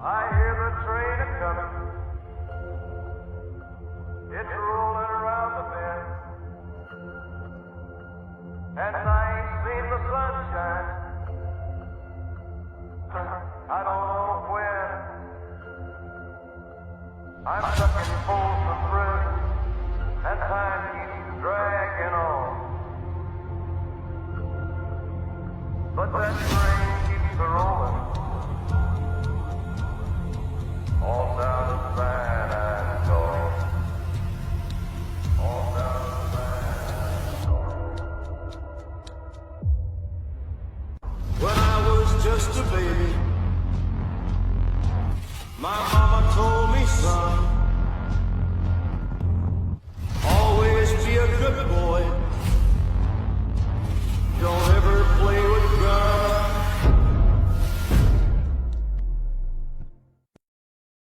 I hear the train a-comin'. It's rollin' around the bend. And I ain't seen the sunshine. I don't know when. I'm stuck in Folsom Prison, and time keeps dragging on. But that train keeps a-rollin'. All down to San Antonio. All down to San Antonio. When I was just a baby, my mama told me, son,